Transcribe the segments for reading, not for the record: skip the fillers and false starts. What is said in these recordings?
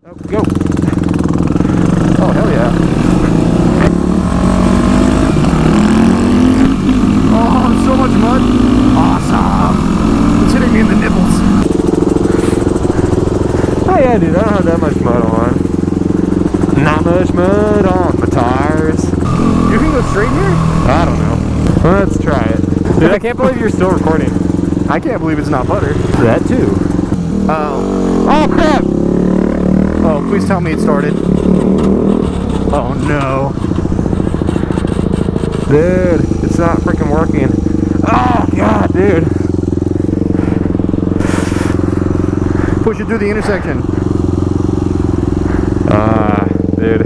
Go. Oh, hell yeah. Oh, so much mud. Awesome. It's hitting me in the nipples. Oh yeah, dude, I don't have that much mud on. Not much mud on my tires. You can go straight here? I don't know. Well, let's try it. Dude, I can't believe you're still recording. I can't believe it's not butter. That too. Oh crap! Oh, please tell me it started. Oh no. Dude, it's not freaking working. Oh god, dude. Push it through the intersection. Dude.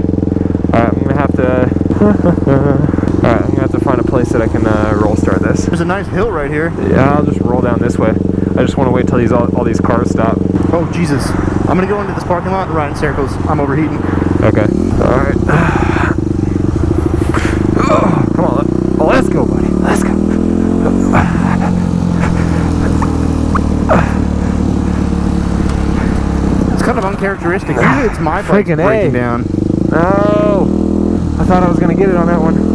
Alright, I'm gonna have to... Alright, I'm gonna have to find a place that I can roll start this. There's a nice hill right here. Yeah, I'll just roll down this way. I just want to wait till all these cars stop. Oh, Jesus. I'm gonna go into this parking lot and ride in circles. I'm overheating. Okay. Alright. Oh, come on, let's go, buddy. Let's go. It's kind of uncharacteristic. Usually it's my bike breaking down. No! I thought I was gonna get it on that one.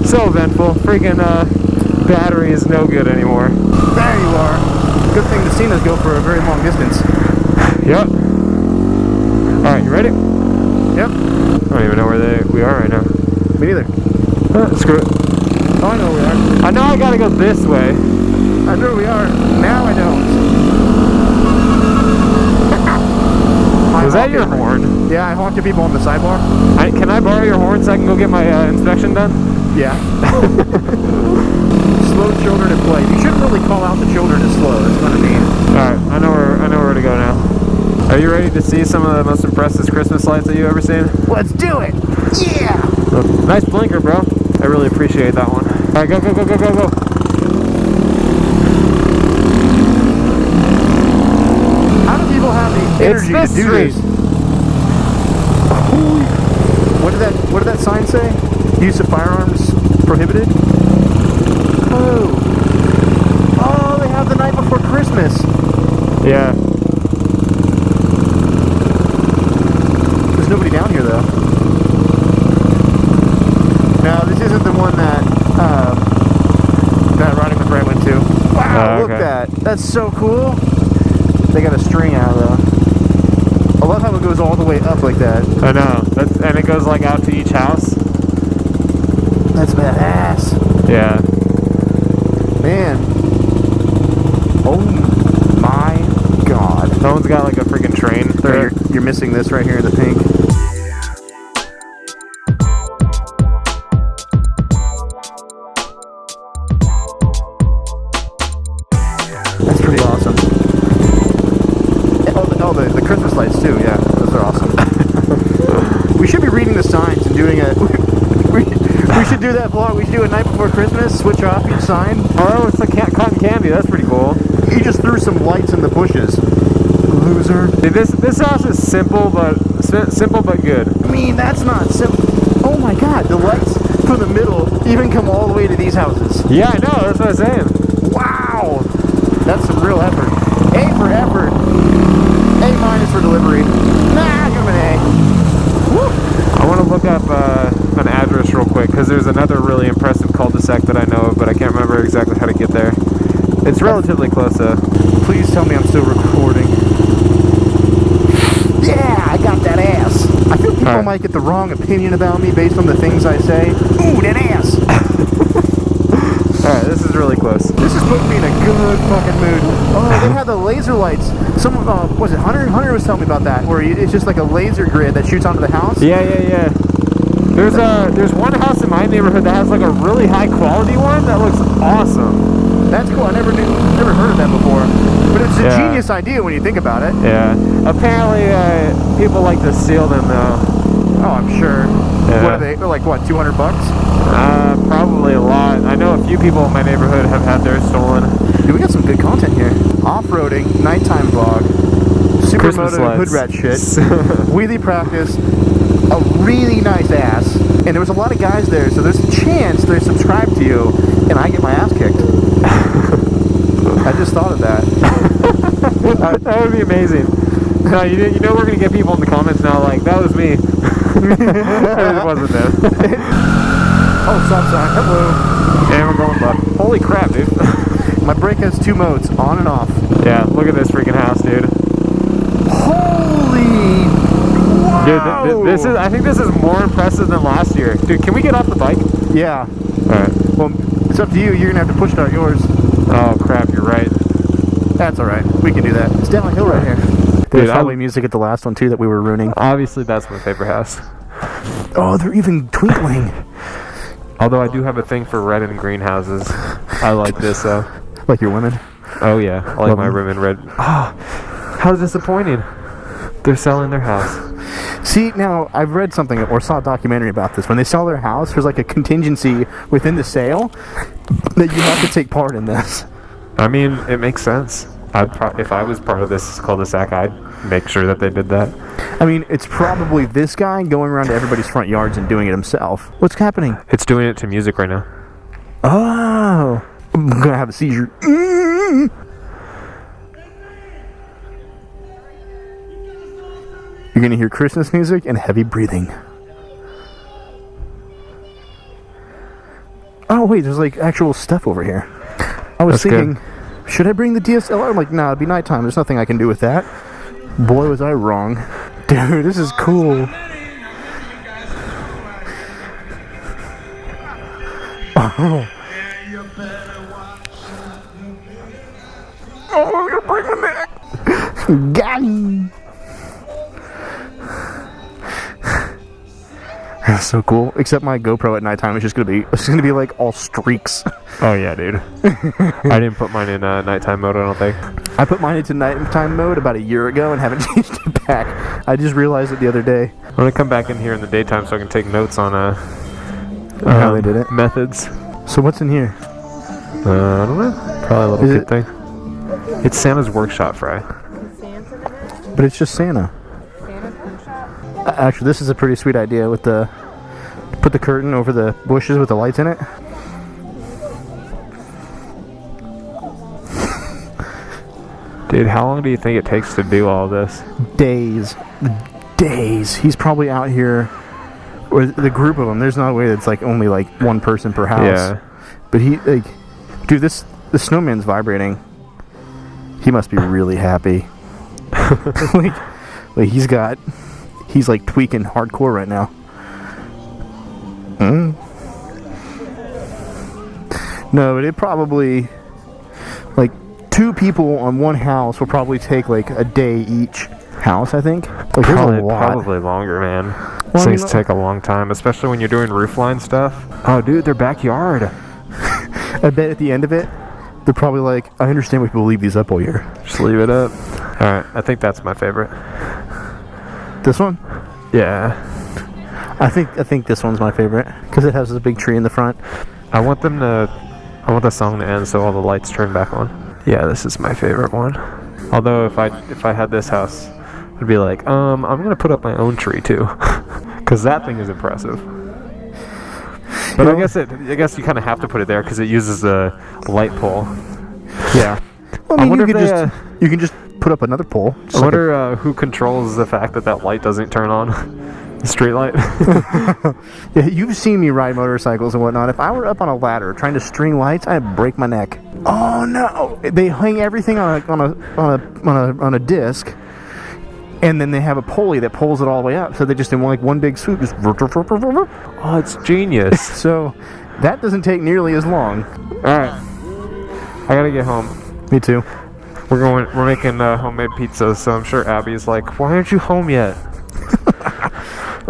So eventful. Freaking battery is no good anymore. There you are. Good thing the Cenas go for a very long distance. Yep. Alright, you ready? Yep. I don't even know where we are right now. Me neither. Screw it. Oh, I know where we are. I know I gotta go this way. I know where we are. Now I don't. Was that your horn? Yeah, I honked at people on the sidebar. Can I borrow your horn so I can go get my inspection done? Yeah. Slow children at play. You shouldn't really call out the children as slow. That's what I mean. Alright, I know where to go now. Are you ready to see some of the most impressive Christmas lights that you've ever seen? Let's do it! Yeah! Nice blinker, bro. I really appreciate that one. Alright, go, go, go, go, go, go. How do people have the energy to do this? What did that sign say? Use of firearms prohibited? Oh. Oh, they have the night before Christmas. Yeah. There's nobody down here though. No, this isn't the one that Riding with Ray went to. Wow, look at that. That's so cool. They got a string out though. I love how it goes all the way up like that. I know. And it goes like out to each house. That's badass. Yeah. Man. Oh my god. Someone's got like a freaking train. You're missing this right here in the pink. That's pretty awesome. Oh, the Christmas lights too, yeah. Those are awesome. We should be reading the signs and doing a... We should do that vlog. We should do a night before Christmas, switch off each sign. Oh, it's like cotton candy. That's pretty cool. He just threw some lights in the bushes. Loser. Dude, this house is simple but good. I mean, that's not simple. Oh my god, the lights from the middle even come all the way to these houses. Yeah, I know. That's what I'm saying. Wow. That's some real effort. A for effort. A minus for delivery. Nah, give him an A. Woo. I want to look up an address real quick because there's another really impressive cul-de-sac that I know of, but I can't remember exactly how to get there. It's relatively close though. Please tell me I'm still recording. Yeah, I got that ass. I feel people might get the wrong opinion about me based on the things I say. Ooh, that ass. Alright, this is really close. This is putting me in a good fucking mood. Oh, they have the laser lights. Some was it Hunter? Hunter was telling me about that, where it's just like a laser grid that shoots onto the house. Yeah. There's one house in my neighborhood that has like a really high quality one that looks awesome. That's cool. I never heard of that before. But it's a genius idea when you think about it. Yeah. Apparently, people like to steal them though. Oh, I'm sure. Yeah. What are they? They're like what, $200? Probably a lot. I know a few people in my neighborhood have had theirs stolen. Dude, we got some good content here. Off-roading, nighttime vlog. supermoto hood rat shit. Wheelie practice, a really nice ass, and there was a lot of guys there, so there's a chance they're subscribed to you, and I get my ass kicked. I just thought of that. That would be amazing. No, you know we're gonna get people in the comments now like, that was me. It wasn't them. Oh, stop sign. Hello. And we're going left. Holy crap, dude. My brake has 2 modes, on and off. Yeah, look at this freaking house, dude. Holy wow. Dude, this is, I think this is more impressive than last year. Dude, can we get off the bike? Yeah. Alright. Well, it's up to you. You're gonna have to push start yours. Oh crap, you're right. That's alright. We can do that. It's down the hill right here. There's probably music at the last one too that we were ruining. Obviously that's my favorite house. Oh, they're even twinkling. Although I do have a thing for red and green houses. I like this though. Like your women? Oh yeah, I like my women red. Oh, how disappointing. They're selling their house. See, now, I've read something or saw a documentary about this. When they sell their house, there's like a contingency within the sale that you have to take part in this. I mean, it makes sense. If I was part of this cul-de-sac, I'd make sure that they did that. I mean, it's probably this guy going around to everybody's front yards and doing it himself. What's happening? It's doing it to music right now. Oh, I'm gonna have a seizure. You're gonna hear Christmas music and heavy breathing. Oh wait, there's like actual stuff over here. I was thinking, should I bring the DSLR? I'm like, nah, it'd be nighttime. There's nothing I can do with that. Boy, was I wrong. Dude, this is cool. Oh. Oh, I'm gonna break my neck. Got him. That's so cool. Except my GoPro at nighttime is just gonna be like all streaks. Oh yeah, dude. I didn't put mine in nighttime mode, I don't think. I put mine into nighttime mode about a year ago and haven't changed it back. I just realized it the other day. I'm gonna come back in here in the daytime so I can take notes on how they did it. Methods. So what's in here? I don't know. Probably a little kid thing. It's Santa's workshop, Fry. But it's just Santa. Actually, this is a pretty sweet idea with the put the curtain over the bushes with the lights in it. Dude, how long do you think it takes to do all this? Days. He's probably out here with the group of them. There's no way that's like only like one person per house. Yeah. But he like, dude, the snowman's vibrating. He must be really happy. like he's like tweaking hardcore right now. No, but it probably, like, 2 people on one house will probably take like a day each house, I think. Like, probably longer, man. Well, things take a long time, especially when you're doing roofline stuff. Oh, dude, their backyard. I bet at the end of it, they're probably like, I understand why people leave these up all year. Just leave it up. Alright, I think that's my favorite. This one? Yeah. I think this one's my favorite because it has this big tree in the front. I want the song to end so all the lights turn back on. Yeah, this is my favorite one. Although if I had this house, I'd be like, I'm gonna put up my own tree too, because that thing is impressive. But I guess you kind of have to put it there because it uses a light pole. Yeah. Well, I mean, you can just put up another pole. I wonder who controls the fact that light doesn't turn on. The street light. Yeah, you've seen me ride motorcycles and whatnot. If I were up on a ladder trying to string lights, I'd break my neck. Oh no! They hang everything on a disc, and then they have a pulley that pulls it all the way up. So they just in one big swoop, just. Oh, it's genius. So that doesn't take nearly as long. All right, I gotta get home. Me too. We're making homemade pizzas, so I'm sure Abby's like, "Why aren't you home yet?"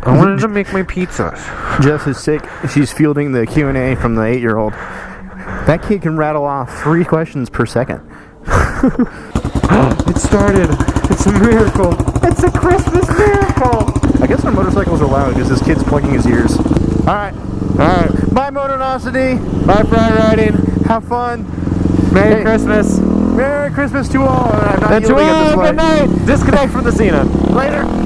I wanted to make my pizzas. Jess is sick. She's fielding the Q&A from the 8-year-old. That kid can rattle off 3 questions per second. It started. It's a miracle. It's a Christmas miracle. I guess our motorcycles are loud because this kid's plugging his ears. All right. Bye, Motonosity. Bye, FryRiding. Have fun. Merry Christmas. Merry Christmas to all. I'm not And to yielding at this all, light. good night. Disconnect from the Xena. Later.